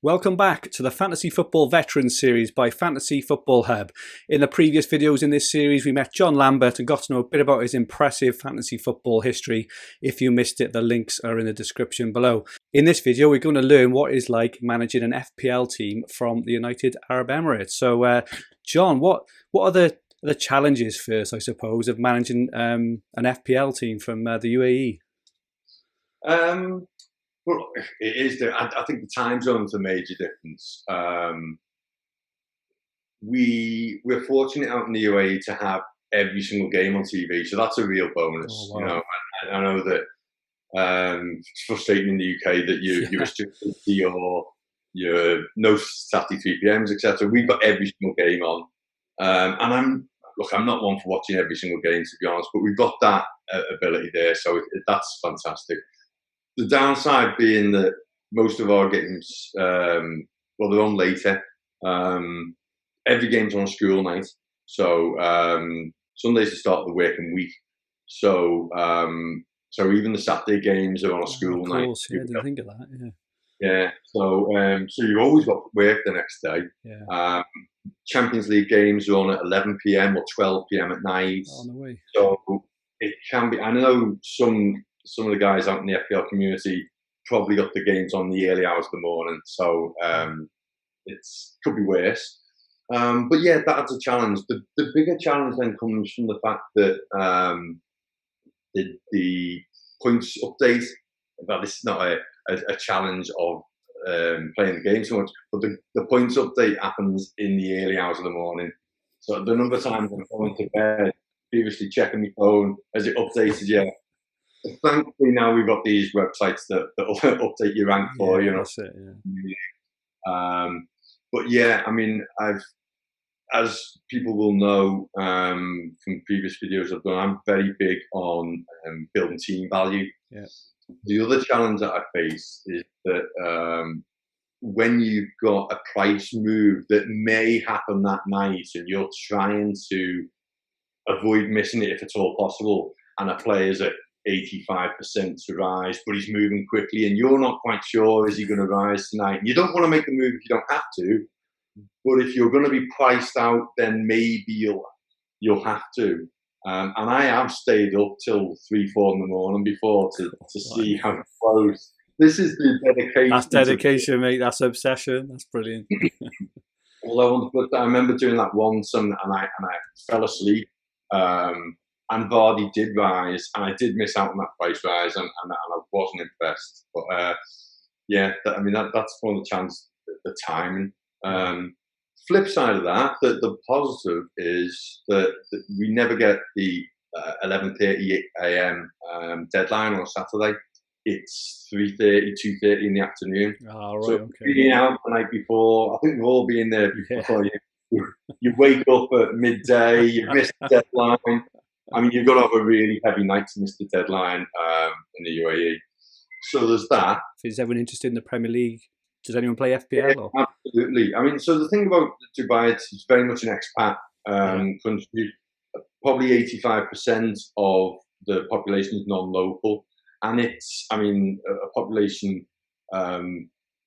Welcome back to the Fantasy Football Veterans series by Fantasy Football Hub. In the previous videos in this series, we met John Lambert and got to know a bit about his impressive fantasy football history. If you missed it, the links are in the description below. In this video, we're going to learn what it's like managing an FPL team from the United Arab Emirates. So, John, what are the challenges first, I suppose, of managing an FPL team from the UAE? Well, it is. I think the time zone's a major difference. We're fortunate out in the UAE to have every single game on TV, so that's a real bonus. Oh, wow. You know, I know that it's frustrating in the UK that you're restricted to your no Saturday 3 p.m.s, etc. We've got every single game on, and I'm not one for watching every single game, to be honest, but we've got that ability there, so that's fantastic. The downside being that most of our games, they're on later. Every game's on a school night, so Sunday's the start of the working week. So even the Saturday games are on a school night. Of course, yeah, I didn't think of that. Yeah. Yeah. So you've always got work the next day. Yeah. Champions League games are on at 11 p.m. or 12 p.m. at night. Oh, no way. So it can be. I know some of the guys out in the FPL community probably got the games on the early hours of the morning, so it could be worse. But yeah, that's a challenge. The bigger challenge then comes from the fact that the points update. Well, this is not a challenge of playing the game so much, but the points update happens in the early hours of the morning. So the number of times I'm going to bed, previously checking my phone, has it updated yet? Thankfully, now we've got these websites that will update your rank for you. That's it, yeah. But yeah, I mean, as people will know from previous videos I've done, I'm very big on building team value. Yeah. The other challenge that I face is that when you've got a price move that may happen that night and you're trying to avoid missing it if at all possible, and a player's at 85% to rise, but he's moving quickly and you're not quite sure, is he going to rise tonight? And you don't want to make the move if you don't have to, but if you're going to be priced out, then maybe you'll have to. And I have stayed up till 3-4 in the morning before to see how close. This is the dedication. That's dedication, mate. That's obsession. That's brilliant. Although I remember doing that once and I fell asleep. And Vardy did rise, and I did miss out on that price rise, and I wasn't impressed. But yeah, that's one of the challenges, the timing. Flip side of that, the positive is that we never get the 11:30 a.m. Deadline on a Saturday. It's 3:30, 2:30 in the afternoon. Oh, right, so okay. being out the night before, I think we've all been there before. Yeah. You wake up at midday, you miss the deadline. I mean, you've got to have a really heavy night to miss the deadline in the UAE. So there's that. Is everyone interested in the Premier League? Does anyone play FPL? Yeah, absolutely. I mean, so the thing about Dubai, it's very much an expat country. Probably 85% of the population is non-local. And it's, I mean, a population, a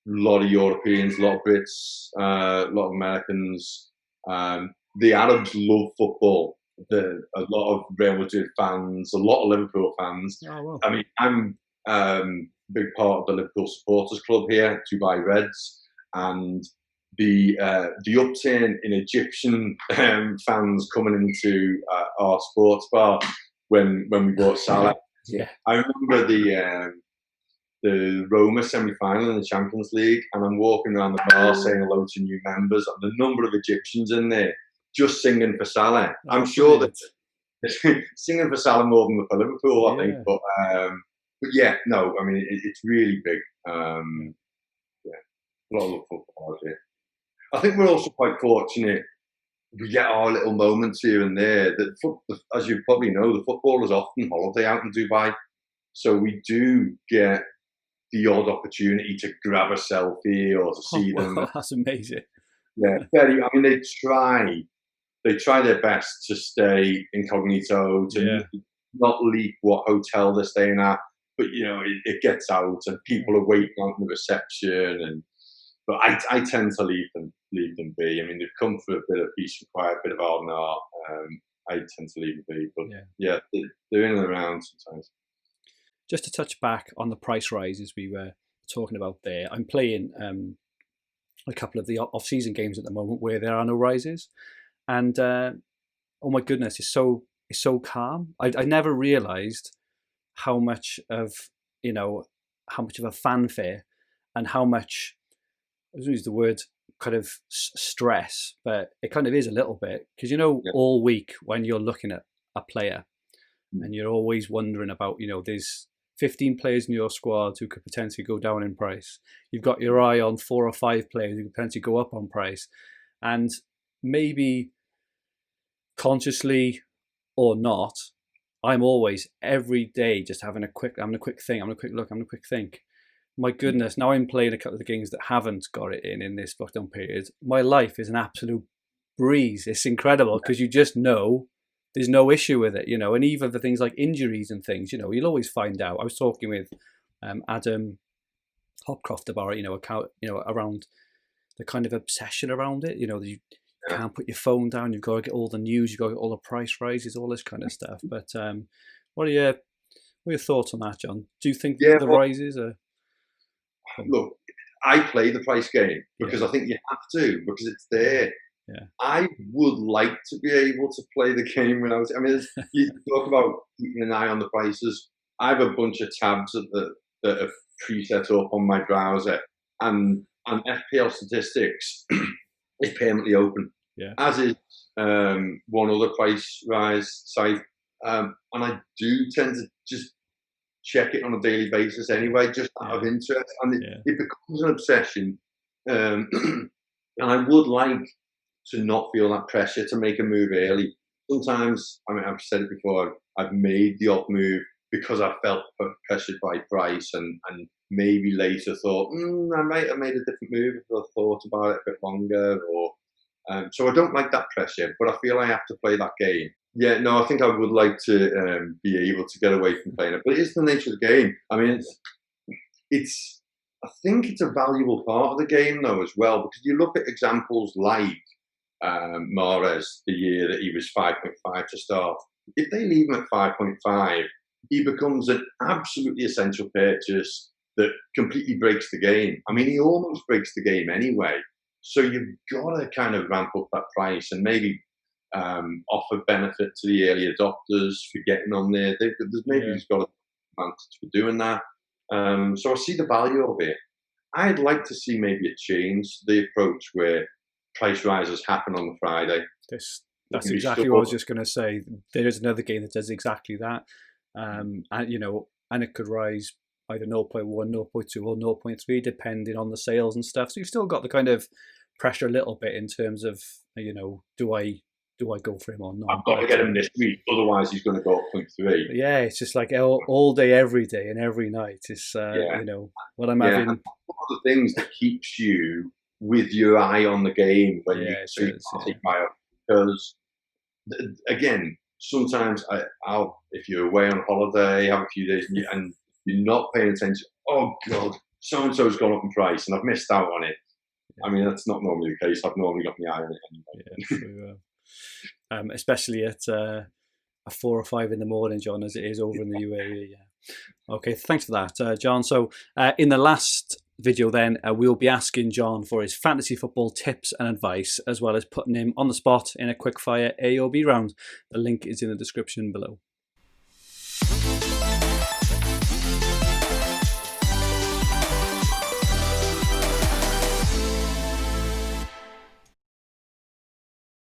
lot of Europeans, a lot of Brits, a lot of Americans. The Arabs love football. A lot of Real Madrid fans, a lot of Liverpool fans. Oh, wow. I mean, I'm a big part of the Liverpool supporters club here, Dubai Reds, and the upturn in Egyptian fans coming into our sports bar when we bought Salah. Yeah. I remember the Roma semi-final in the Champions League, and I'm walking around the bar saying hello to new members, and the number of Egyptians in there just singing for Salah. I'm sure that singing for Salah more than for Liverpool, I think. But yeah, no, I mean it's really big. Yeah, a lot of football out here. I think we're also quite fortunate. We get our little moments here and there. As you probably know, the footballers often holiday out in Dubai, so we do get the odd opportunity to grab a selfie or to see them. That's amazing. Yeah, very. I mean, they try their best to stay incognito, to not leak what hotel they're staying at. But you know, it gets out, and people are waiting out in the reception, and but I tend to leave them be. I mean, they've come for a bit of peace and quiet, a bit of R&R. I tend to leave them be, but yeah, they're in and around sometimes. Just to touch back on the price rises we were talking about there, I'm playing a couple of the off-season games at the moment where there are no rises, and oh my goodness, it's so calm. I never realised how much of a fanfare and how much, I was use the word kind of stress, but it kind of is a little bit, because all week when you're looking at a player and you're always wondering about, there's 15 players in your squad who could potentially go down in price. You've got your eye on 4 or 5 players who could potentially go up on price, and maybe consciously or not, I'm always every day just having a quick think. My goodness, now I'm playing a couple of the games that haven't got it in this lockdown period. My life is an absolute breeze. It's incredible because you just know there's no issue with it, and even for things like injuries and things, you'll always find out. I was talking with Adam Hopcroft about around the kind of obsession around it. You can't put your phone down. You've got to get all the news. You've got to get all the price rises, all this kind of stuff. But what are your thoughts on that, John? Do you think the rises are? Look, I play the price game because I think you have to, because it's there. Yeah. I would like to be able to play the game without. I mean, you talk about keeping an eye on the prices. I have a bunch of tabs that are preset up on my browser, and FPL statistics is permanently open. Yeah. As is one other price rise site, and I do tend to just check it on a daily basis anyway, just out of interest, and it becomes an obsession. And I would like to not feel that pressure to make a move early. Sometimes, I mean, I've said it before, I've made the odd move because I felt pressured by price, and maybe later thought, I might have made a different move if I thought about it a bit longer, or so I don't like that pressure, but I feel I have to play that game. Yeah, no, I think I would like to be able to get away from playing it, but it is the nature of the game. I mean, I think it's a valuable part of the game though as well, because you look at examples like Mahrez, the year that he was 5.5 to start. If they leave him at 5.5, he becomes an absolutely essential purchase that completely breaks the game. I mean, he almost breaks the game anyway. So you've got to kind of ramp up that price and maybe offer benefit to the early adopters for getting on there. He's got an advantage for doing that. So I see the value of it. I'd like to see maybe a change to the approach where price rises happen on the Friday. That's exactly what I was just going to say. There is another game that does exactly that, and it could rise either 0.1, 0.2, or 0.3 depending on the sales and stuff. So you've still got the kind of pressure a little bit in terms of do I go for him or not? I've got to get him this week, otherwise he's going to go up 0.3. Yeah, it's just like all day, every day, and every night. It's what I'm having. One of the things that keeps you with your eye on the game when you take my up, because again, sometimes I'll if you're away on holiday, have a few days, and you're not paying attention. Oh God, so and so's gone up in price, and I've missed out on it. I mean, that's not normally the case. I've normally got my eye on it anyway. Yeah, true. Especially at 4 or 5 in the morning, John, as it is over in the UAE. Yeah. Okay, thanks for that, John. So in the last video then, we'll be asking John for his fantasy football tips and advice, as well as putting him on the spot in a quickfire A or B round. The link is in the description below.